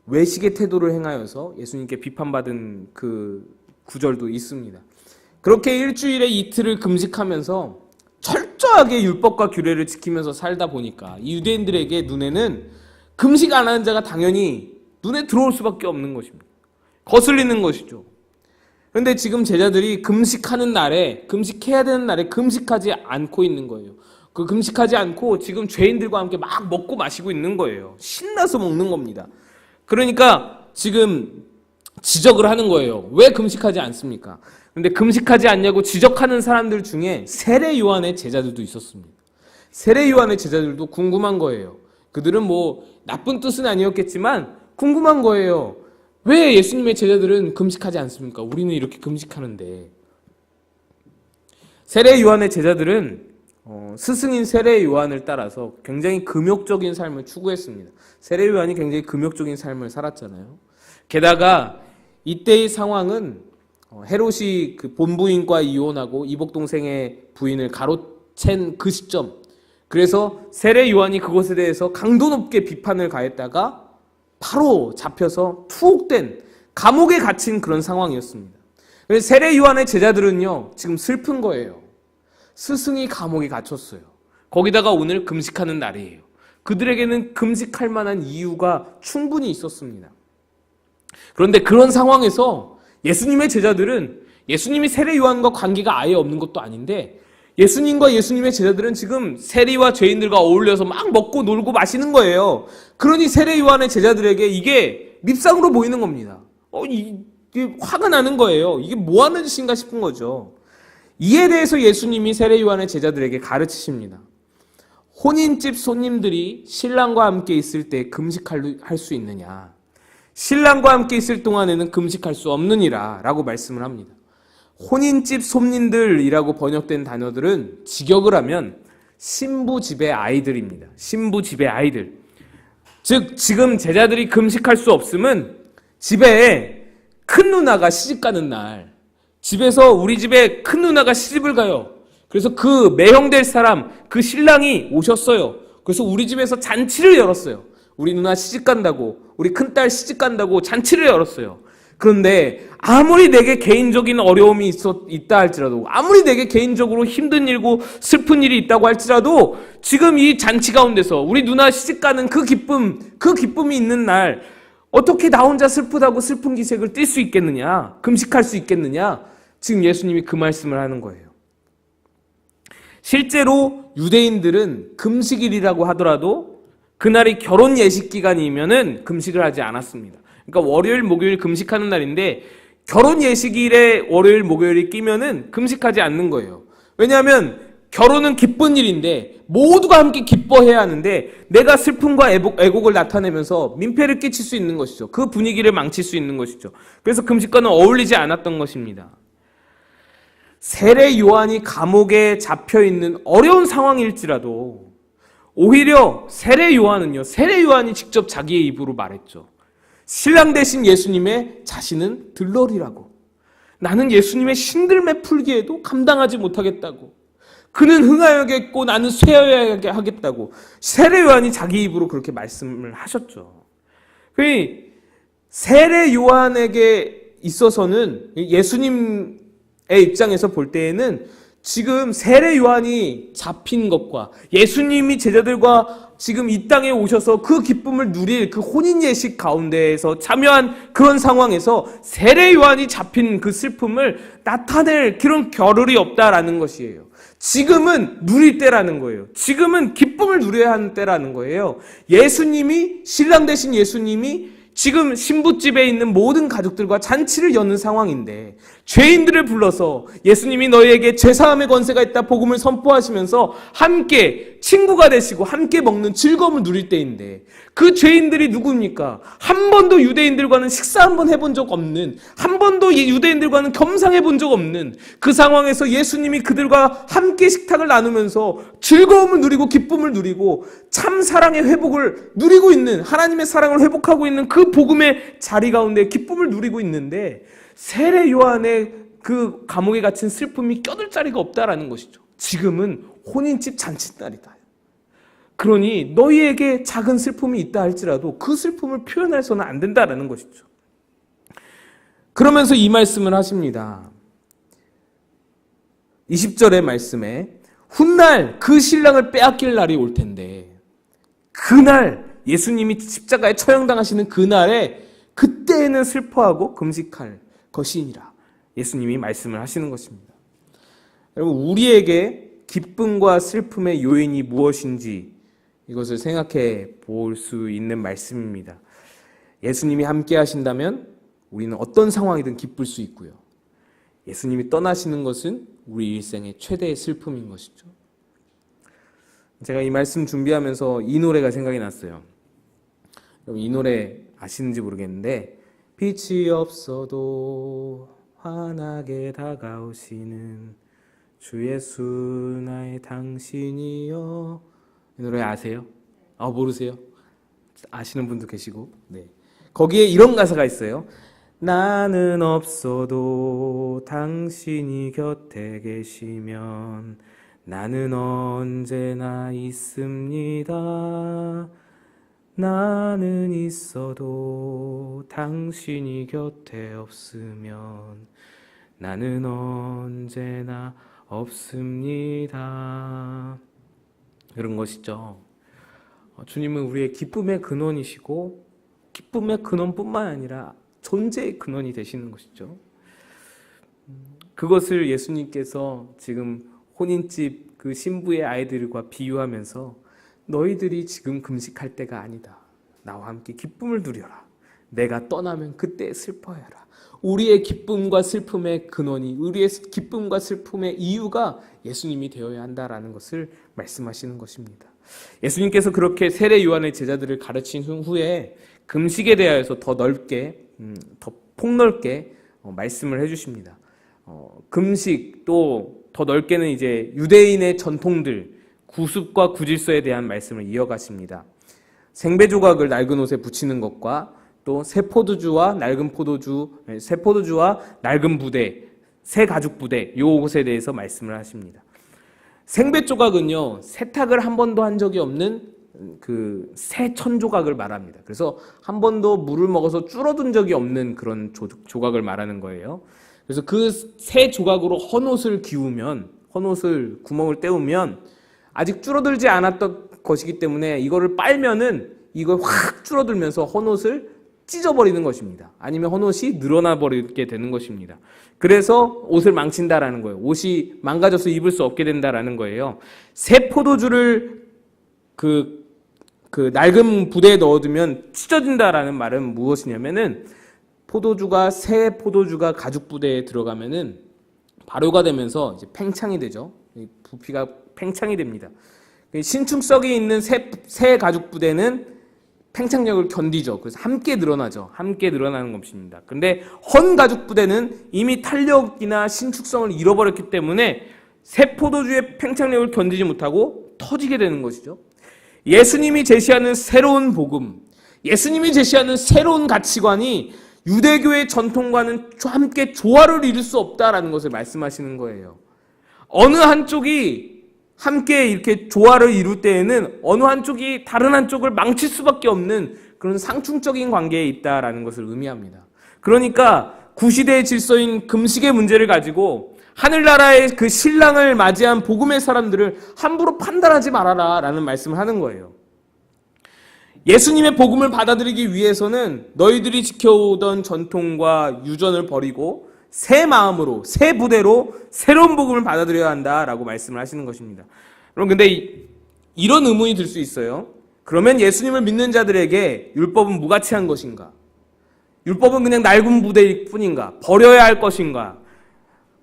S1: 외식의 태도를 행하여서 예수님께 비판받은 그 구절도 있습니다. 그렇게 일주일에 이틀을 금식하면서 철저하게 율법과 규례를 지키면서 살다 보니까 이 유대인들에게 눈에는 금식 안 하는 자가 당연히 눈에 들어올 수밖에 없는 것입니다. 거슬리는 것이죠. 그런데 지금 제자들이 금식하는 날에, 금식해야 되는 날에 금식하지 않고 있는 거예요. 그 금식하지 않고 지금 죄인들과 함께 막 먹고 마시고 있는 거예요. 신나서 먹는 겁니다. 그러니까 지금 지적을 하는 거예요. 왜 금식하지 않습니까? 그런데 금식하지 않냐고 지적하는 사람들 중에 세례 요한의 제자들도 있었습니다. 세례 요한의 제자들도 궁금한 거예요. 그들은 뭐 나쁜 뜻은 아니었겠지만 궁금한 거예요. 왜 예수님의 제자들은 금식하지 않습니까? 우리는 이렇게 금식하는데. 세례 요한의 제자들은 스승인 세례 요한을 따라서 굉장히 금욕적인 삶을 추구했습니다. 세례 요한이 굉장히 금욕적인 삶을 살았잖아요. 게다가 이때의 상황은 헤롯이 그 본부인과 이혼하고 이복 동생의 부인을 가로챈 그 시점. 그래서 세례 요한이 그것에 대해서 강도 높게 비판을 가했다가 바로 잡혀서 투옥된, 감옥에 갇힌 그런 상황이었습니다. 그래서 세례 요한의 제자들은요, 지금 슬픈 거예요. 스승이 감옥에 갇혔어요. 거기다가 오늘 금식하는 날이에요. 그들에게는 금식할 만한 이유가 충분히 있었습니다. 그런데 그런 상황에서 예수님의 제자들은, 예수님이 세례 요한과 관계가 아예 없는 것도 아닌데 예수님과 예수님의 제자들은 지금 세리와 죄인들과 어울려서 막 먹고 놀고 마시는 거예요. 그러니 세례 요한의 제자들에게 이게 밉상으로 보이는 겁니다. 이게 화가 나는 거예요. 이게 뭐 하는 짓인가 싶은 거죠. 이에 대해서 예수님이 세례 요한의 제자들에게 가르치십니다. 혼인집 손님들이 신랑과 함께 있을 때 금식할 수 있느냐? 신랑과 함께 있을 동안에는 금식할 수 없느니라 라고 말씀을 합니다. 혼인집 손님들이라고 번역된 단어들은 직역을 하면 신부 집의 아이들입니다. 신부 집의 아이들. 즉 지금 제자들이 금식할 수 없음은 집에 큰 누나가 시집 가는 날, 집에서 우리 집에 큰 누나가 시집을 가요. 그래서 그 매형될 사람, 그 신랑이 오셨어요. 그래서 우리 집에서 잔치를 열었어요. 우리 누나 시집 간다고, 우리 큰딸 시집 간다고 잔치를 열었어요. 그런데 아무리 내게 개인적인 어려움이 있다 할지라도, 아무리 내게 개인적으로 힘든 일고 슬픈 일이 있다고 할지라도 지금 이 잔치 가운데서 우리 누나 시집가는 그 기쁨이 있는 날 어떻게 나 혼자 슬프다고 슬픈 기색을 띨 수 있겠느냐? 금식할 수 있겠느냐? 지금 예수님이 그 말씀을 하는 거예요. 실제로 유대인들은 금식일이라고 하더라도 그날이 결혼 예식 기간이면은 금식을 하지 않았습니다. 그러니까 월요일, 목요일 금식하는 날인데 결혼 예식일에 월요일, 목요일이 끼면은 금식하지 않는 거예요. 왜냐하면 결혼은 기쁜 일인데 모두가 함께 기뻐해야 하는데 내가 슬픔과 애곡을 나타내면서 민폐를 끼칠 수 있는 것이죠. 그 분위기를 망칠 수 있는 것이죠. 그래서 금식과는 어울리지 않았던 것입니다. 세례 요한이 감옥에 잡혀있는 어려운 상황일지라도 오히려 세례 요한이 직접 자기의 입으로 말했죠. 신랑 되신 예수님의 자신은 들러리라고. 나는 예수님의 신들매 풀기에도 감당하지 못하겠다고. 그는 흥하여야겠고 나는 쇠하여야 하겠다고. 세례 요한이 자기 입으로 그렇게 말씀을 하셨죠. 세례 요한에게 있어서는 예수님의 입장에서 볼 때에는 지금 세례 요한이 잡힌 것과 예수님이 제자들과 지금 이 땅에 오셔서 그 기쁨을 누릴 그 혼인 예식 가운데에서 참여한 그런 상황에서 세례 요한이 잡힌 그 슬픔을 나타낼 그런 겨를이 없다라는 것이에요. 지금은 누릴 때라는 거예요. 지금은 기쁨을 누려야 하는 때라는 거예요. 신랑 되신 예수님이 지금 신부집에 있는 모든 가족들과 잔치를 여는 상황인데 죄인들을 불러서 예수님이 너희에게 죄사함의 권세가 있다 복음을 선포하시면서 함께 친구가 되시고 함께 먹는 즐거움을 누릴 때인데 그 죄인들이 누굽니까? 한 번도 유대인들과는 식사 한 번 해본 적 없는, 한 번도 유대인들과는 겸상해 본 적 없는 그 상황에서 예수님이 그들과 함께 식탁을 나누면서 즐거움을 누리고 기쁨을 누리고 참 사랑의 회복을 누리고 있는, 하나님의 사랑을 회복하고 있는 그 복음의 자리 가운데 기쁨을 누리고 있는데 세례 요한의 그 감옥에 갇힌 슬픔이 껴들 자리가 없다라는 것이죠. 지금은 혼인집 잔칫날이다. 그러니 너희에게 작은 슬픔이 있다 할지라도 그 슬픔을 표현해서는 안 된다라는 것이죠. 그러면서 이 말씀을 하십니다. 20절의 말씀에 훗날 그 신랑을 빼앗길 날이 올 텐데 그날 예수님이 십자가에 처형당하시는 그날에 그때에는 슬퍼하고 금식할 것이니라. 예수님이 말씀을 하시는 것입니다. 여러분, 우리에게 기쁨과 슬픔의 요인이 무엇인지 이것을 생각해 볼 수 있는 말씀입니다. 예수님이 함께 하신다면 우리는 어떤 상황이든 기쁠 수 있고요. 예수님이 떠나시는 것은 우리 일생의 최대의 슬픔인 것이죠. 제가 이 말씀 준비하면서 이 노래가 생각이 났어요. 여러분, 이 노래 아시는지 모르겠는데 빛이 없어도 환하게 다가오시는 주 예수 나의 당신이여. 이 노래 아세요? 모르세요? 아시는 분도 계시고. 네. 거기에 이런 가사가 있어요. 나는 없어도 당신이 곁에 계시면 나는 언제나 있습니다. 나는 있어도 당신이 곁에 없으면 나는 언제나 없습니다. 그런 것이죠. 주님은 우리의 기쁨의 근원이시고 기쁨의 근원뿐만 아니라 존재의 근원이 되시는 것이죠. 그것을 예수님께서 지금 혼인집 그 신부의 아이들과 비유하면서 너희들이 지금 금식할 때가 아니다. 나와 함께 기쁨을 누려라. 내가 떠나면 그때 슬퍼해라. 우리의 기쁨과 슬픔의 근원이, 우리의 기쁨과 슬픔의 이유가 예수님이 되어야 한다라는 것을 말씀하시는 것입니다. 예수님께서 그렇게 세례 요한의 제자들을 가르친 후에 금식에 대하여서 더 넓게, 더 폭넓게 말씀을 해주십니다. 금식 또 더 넓게는 이제 유대인의 전통들, 구습과 구질서에 대한 말씀을 이어가십니다. 생배 조각을 낡은 옷에 붙이는 것과 또 새 포도주와 낡은 부대, 새 가죽 부대, 요것에 대해서 말씀을 하십니다. 생배 조각은요, 세탁을 한 번도 한 적이 없는 그 새 천조각을 말합니다. 그래서 한 번도 물을 먹어서 줄어든 적이 없는 그런 조각을 말하는 거예요. 그래서 그 새 조각으로 헌옷을 기우면, 헌옷을 구멍을 때우면 아직 줄어들지 않았던 것이기 때문에 이거를 빨면은 이걸 확 줄어들면서 헌옷을 찢어버리는 것입니다. 아니면 헌옷이 늘어나 버리게 되는 것입니다. 그래서 옷을 망친다라는 거예요. 옷이 망가져서 입을 수 없게 된다라는 거예요. 새 포도주를 그 낡은 부대에 넣어두면 찢어진다라는 말은 무엇이냐면은 새 포도주가 가죽 부대에 들어가면은 발효가 되면서 이제 팽창이 되죠. 부피가 팽창이 됩니다. 신축성이 있는 새 가죽 부대는 팽창력을 견디죠. 그래서 함께 늘어나죠. 함께 늘어나는 것입니다. 그런데 헌 가죽 부대는 이미 탄력이나 신축성을 잃어버렸기 때문에 새 포도주의 팽창력을 견디지 못하고 터지게 되는 것이죠. 예수님이 제시하는 새로운 복음, 예수님이 제시하는 새로운 가치관이 유대교의 전통과는 함께 조화를 이룰 수 없다라는 것을 말씀하시는 거예요. 어느 한쪽이 함께 이렇게 조화를 이룰 때에는 어느 한쪽이 다른 한쪽을 망칠 수밖에 없는 그런 상충적인 관계에 있다라는 것을 의미합니다. 그러니까 구시대의 질서인 금식의 문제를 가지고 하늘나라의 그 신랑을 맞이한 복음의 사람들을 함부로 판단하지 말아라 라는 말씀을 하는 거예요. 예수님의 복음을 받아들이기 위해서는 너희들이 지켜오던 전통과 유전을 버리고 새 마음으로, 새 부대로 새로운 복음을 받아들여야 한다라고 말씀을 하시는 것입니다. 그럼 근데 이런 의문이 들 수 있어요. 그러면 예수님을 믿는 자들에게 율법은 무가치한 것인가? 율법은 그냥 낡은 부대일 뿐인가? 버려야 할 것인가?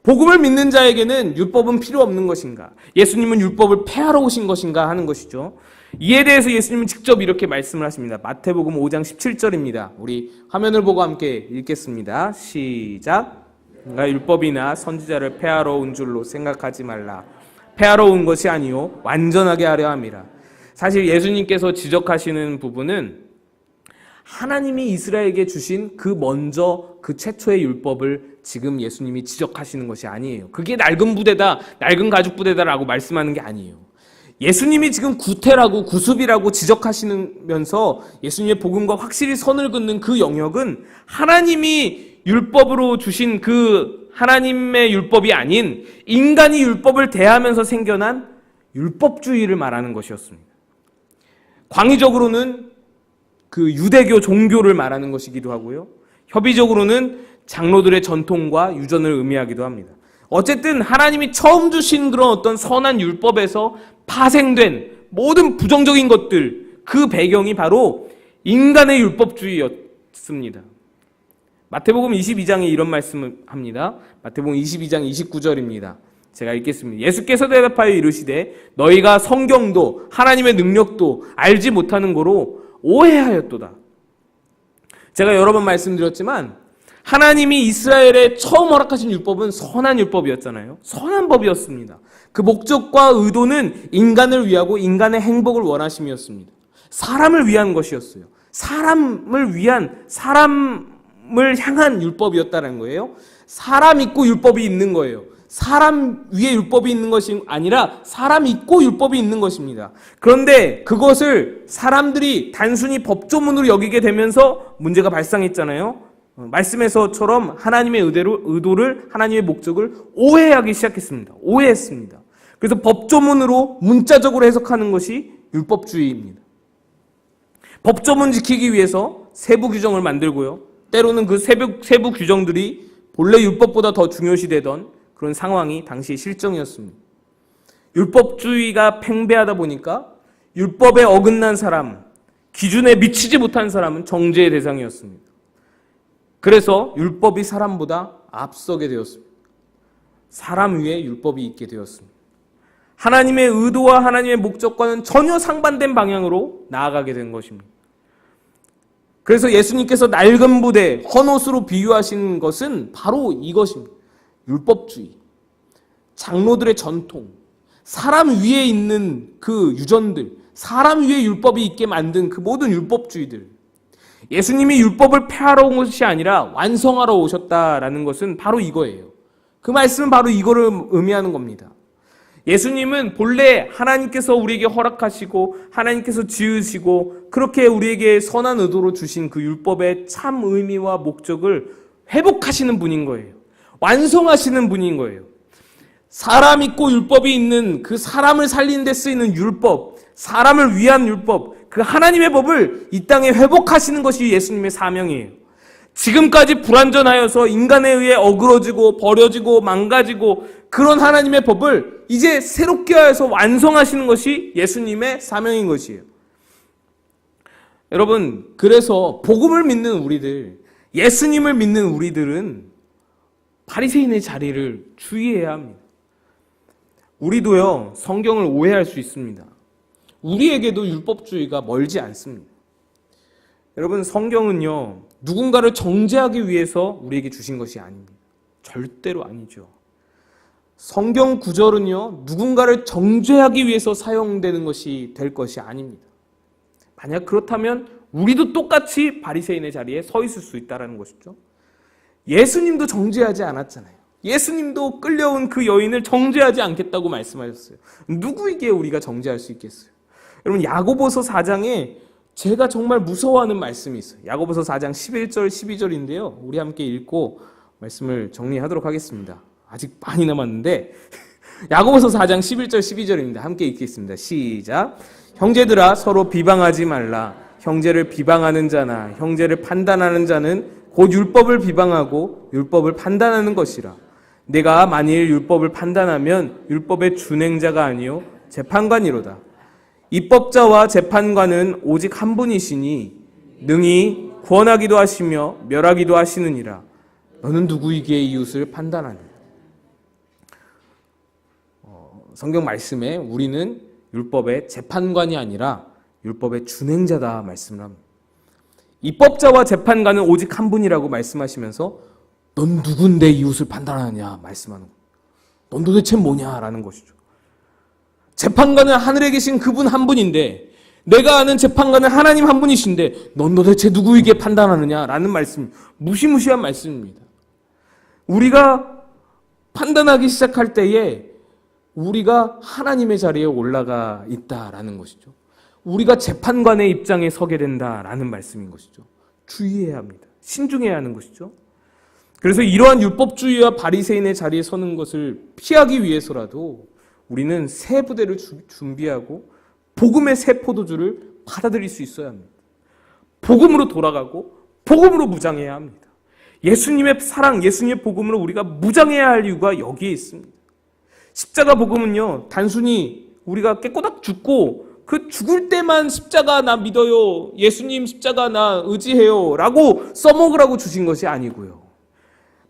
S1: 복음을 믿는 자에게는 율법은 필요 없는 것인가? 예수님은 율법을 폐하러 오신 것인가 하는 것이죠. 이에 대해서 예수님은 직접 이렇게 말씀을 하십니다. 마태복음 5장 17절입니다. 우리 화면을 보고 함께 읽겠습니다. 시작. 내가 율법이나 선지자를 폐하러 온 줄로 생각하지 말라. 폐하러 온 것이 아니요 완전하게 하려 함이라. 사실 예수님께서 지적하시는 부분은 하나님이 이스라엘에게 주신 그 최초의 율법을 지금 예수님이 지적하시는 것이 아니에요. 그게 낡은 부대다, 낡은 가죽 부대다라고 말씀하는 게 아니에요. 예수님이 지금 구태라고 구습이라고 지적하시면서 예수님의 복음과 확실히 선을 긋는 그 영역은 하나님이 율법으로 주신 그 하나님의 율법이 아닌 인간이 율법을 대하면서 생겨난 율법주의를 말하는 것이었습니다. 광의적으로는 그 유대교 종교를 말하는 것이기도 하고요. 협의적으로는 장로들의 전통과 유전을 의미하기도 합니다. 어쨌든 하나님이 처음 주신 그런 어떤 선한 율법에서 파생된 모든 부정적인 것들, 그 배경이 바로 인간의 율법주의였습니다. 마태복음 22장에 이런 말씀을 합니다. 마태복음 22장 29절입니다. 제가 읽겠습니다. 예수께서 대답하여 이르시되 너희가 성경도 하나님의 능력도 알지 못하는 거로 오해하였도다. 제가 여러 번 말씀드렸지만 하나님이 이스라엘에 처음 허락하신 율법은 선한 율법이었잖아요. 선한 법이었습니다. 그 목적과 의도는 인간을 위하고 인간의 행복을 원하심이었습니다. 사람을 위한 것이었어요. 사람을 향한 율법이었다는 거예요. 사람 있고 율법이 있는 거예요. 사람 위에 율법이 있는 것이 아니라 사람 있고 율법이 있는 것입니다. 그런데 그것을 사람들이 단순히 법조문으로 여기게 되면서 문제가 발생했잖아요. 말씀에서처럼 하나님의 의도를, 하나님의 목적을 오해하기 시작했습니다. 오해했습니다. 그래서 법조문으로 문자적으로 해석하는 것이 율법주의입니다. 법조문 지키기 위해서 세부 규정을 만들고요. 때로는 그 세부 규정들이 본래 율법보다 더 중요시되던 그런 상황이 당시 실정이었습니다. 율법주의가 팽배하다 보니까 율법에 어긋난 사람, 기준에 미치지 못한 사람은 정죄의 대상이었습니다. 그래서 율법이 사람보다 앞서게 되었습니다. 사람 위에 율법이 있게 되었습니다. 하나님의 의도와 하나님의 목적과는 전혀 상반된 방향으로 나아가게 된 것입니다. 그래서 예수님께서 낡은 부대, 헌옷으로 비유하신 것은 바로 이것입니다. 율법주의, 장로들의 전통, 사람 위에 있는 그 유전들, 사람 위에 율법이 있게 만든 그 모든 율법주의들. 예수님이 율법을 폐하러 온 것이 아니라 완성하러 오셨다라는 것은 바로 이거예요. 그 말씀은 바로 이거를 의미하는 겁니다. 예수님은 본래 하나님께서 우리에게 허락하시고 하나님께서 지으시고 그렇게 우리에게 선한 의도로 주신 그 율법의 참 의미와 목적을 회복하시는 분인 거예요. 완성하시는 분인 거예요. 사람 있고 율법이 있는 그 사람을 살리는 데 쓰이는 율법, 사람을 위한 율법, 그 하나님의 법을 이 땅에 회복하시는 것이 예수님의 사명이에요. 지금까지 불완전하여서 인간에 의해 어그러지고 버려지고 망가지고 그런 하나님의 법을 이제 새롭게 하여서 완성하시는 것이 예수님의 사명인 것이에요. 여러분, 그래서 복음을 믿는 우리들, 예수님을 믿는 우리들은 바리새인의 자리를 주의해야 합니다. 우리도요, 성경을 오해할 수 있습니다. 우리에게도 율법주의가 멀지 않습니다. 여러분, 성경은요, 누군가를 정죄하기 위해서 우리에게 주신 것이 아닙니다. 절대로 아니죠. 성경 구절은요, 누군가를 정죄하기 위해서 사용되는 것이 될 것이 아닙니다. 만약 그렇다면 우리도 똑같이 바리새인의 자리에 서 있을 수 있다는 것이죠. 예수님도 정죄하지 않았잖아요. 예수님도 끌려온 그 여인을 정죄하지 않겠다고 말씀하셨어요. 누구에게 우리가 정죄할 수 있겠어요? 여러분, 야고보서 4장에 제가 정말 무서워하는 말씀이 있어요. 야고보서 4장 11절 12절인데요. 우리 함께 읽고 말씀을 정리하도록 하겠습니다. 아직 많이 남았는데 야고보서 4장 11절 12절입니다. 함께 읽겠습니다. 시작. 형제들아, 서로 비방하지 말라. 형제를 비방하는 자나 형제를 판단하는 자는 곧 율법을 비방하고 율법을 판단하는 것이라. 내가 만일 율법을 판단하면 율법의 준행자가 아니요 재판관이로다. 입법자와 재판관은 오직 한 분이시니 능히 구원하기도 하시며 멸하기도 하시느니라. 너는 누구이기에 이웃을 판단하니? 성경 말씀에 우리는 율법의 재판관이 아니라 율법의 준행자다 말씀을 합니다. 입법자와 재판관은 오직 한 분이라고 말씀하시면서 넌 누군데 이웃을 판단하느냐 말씀하는 거예요. 넌 도대체 뭐냐라는 것이죠. 재판관은 하늘에 계신 그분 한 분인데 내가 아는 재판관은 하나님 한 분이신데 넌 도대체 누구에게 판단하느냐라는 말씀, 무시무시한 말씀입니다. 우리가 판단하기 시작할 때에 우리가 하나님의 자리에 올라가 있다라는 것이죠. 우리가 재판관의 입장에 서게 된다라는 말씀인 것이죠. 주의해야 합니다. 신중해야 하는 것이죠. 그래서 이러한 율법주의와 바리새인의 자리에 서는 것을 피하기 위해서라도 우리는 새 부대를 준비하고 복음의 새 포도주를 받아들일 수 있어야 합니다. 복음으로 돌아가고 복음으로 무장해야 합니다. 예수님의 사랑, 예수님의 복음으로 우리가 무장해야 할 이유가 여기에 있습니다. 십자가 복음은요, 단순히 우리가 깨꼬닥 죽고 그 죽을 때만 십자가 나 믿어요, 예수님 십자가 나 의지해요 라고 써먹으라고 주신 것이 아니고요.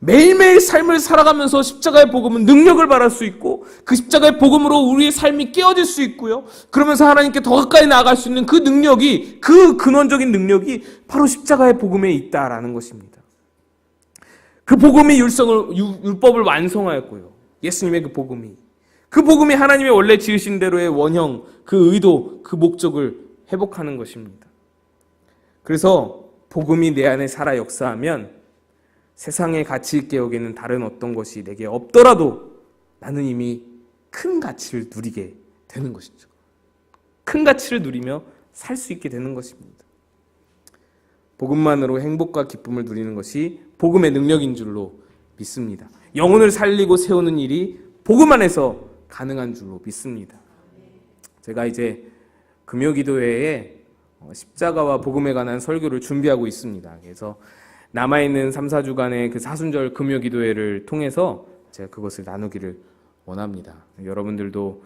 S1: 매일매일 삶을 살아가면서 십자가의 복음은 능력을 받을 수 있고 그 십자가의 복음으로 우리의 삶이 깨어질 수 있고요. 그러면서 하나님께 더 가까이 나아갈 수 있는 그 능력이, 그 근원적인 능력이 바로 십자가의 복음에 있다라는 것입니다. 그 복음이 율법을 완성하였고요. 예수님의 그 복음이 하나님의 원래 지으신 대로의 원형, 그 의도, 그 목적을 회복하는 것입니다. 그래서 복음이 내 안에 살아 역사하면 세상의 가치 있게 여기는 다른 어떤 것이 내게 없더라도 나는 이미 큰 가치를 누리게 되는 것이죠. 큰 가치를 누리며 살 수 있게 되는 것입니다. 복음만으로 행복과 기쁨을 누리는 것이 복음의 능력인 줄로 믿습니다. 영혼을 살리고 세우는 일이 복음 안에서 가능한 줄로 믿습니다. 제가 이제 금요기도회에 십자가와 복음에 관한 설교를 준비하고 있습니다. 그래서 남아있는 3, 4주간의 그 사순절 금요기도회를 통해서 제가 그것을 나누기를 원합니다. 여러분들도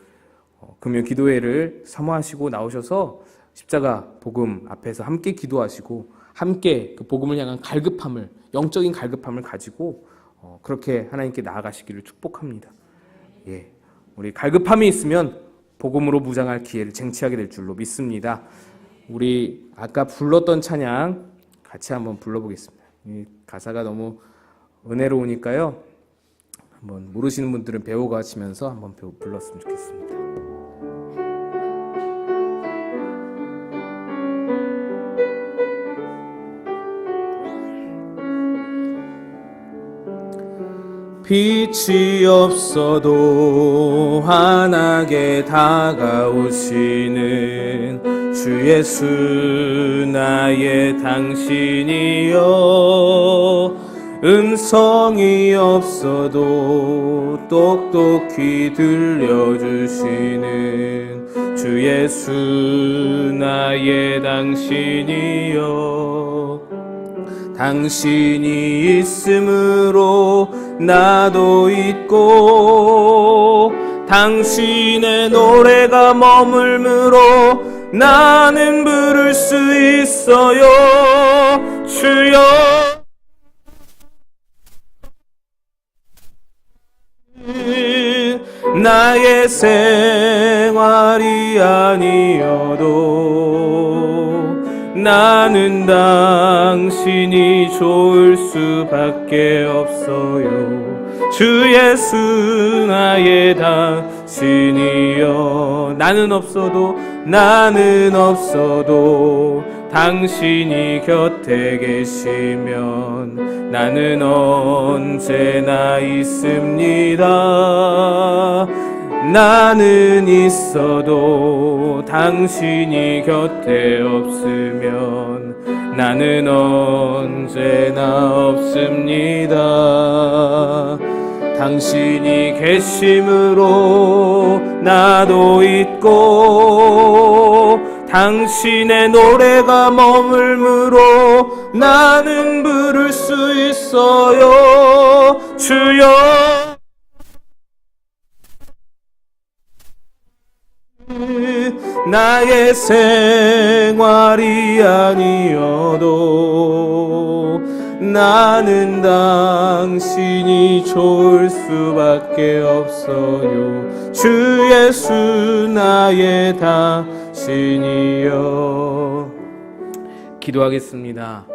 S1: 금요기도회를 사모하시고 나오셔서 십자가 복음 앞에서 함께 기도하시고 함께 그 복음을 향한 갈급함을, 영적인 갈급함을 가지고 그렇게 하나님께 나아가시기를 축복합니다. 예, 우리 갈급함이 있으면 복음으로 무장할 기회를 쟁취하게 될 줄로 믿습니다. 우리 아까 불렀던 찬양 같이 한번 불러보겠습니다. 이 가사가 너무 은혜로우니까요. 한번 모르시는 분들은 배워가시면서 한번 불렀으면 좋겠습니다. 빛이 없어도 환하게 다가오시는 주 예수 나의 당신이여, 음성이 없어도 똑똑히 들려주시는 주 예수 나의 당신이여. 당신이 있음으로 나도 있고, 당신의 노래가 머물므로 나는 부를 수 있어요. 주여 나의 생활이 아니어도 나는 당신이 좋을 수밖에 없어요. 주 예수 나의 당신이여. 나는 없어도 당신이 곁에 계시면 나는 언제나 있습니다. 나는 있어도 당신이 곁에 없으면 나는 언제나 없습니다. 당신이 계심으로 나도 있고, 당신의 노래가 머물므로 나는 부를 수 있어요. 주여 나의 생활이 아니어도 나는 당신이 좋을 수밖에 없어요. 주 예수 나의 당신이여. 기도하겠습니다.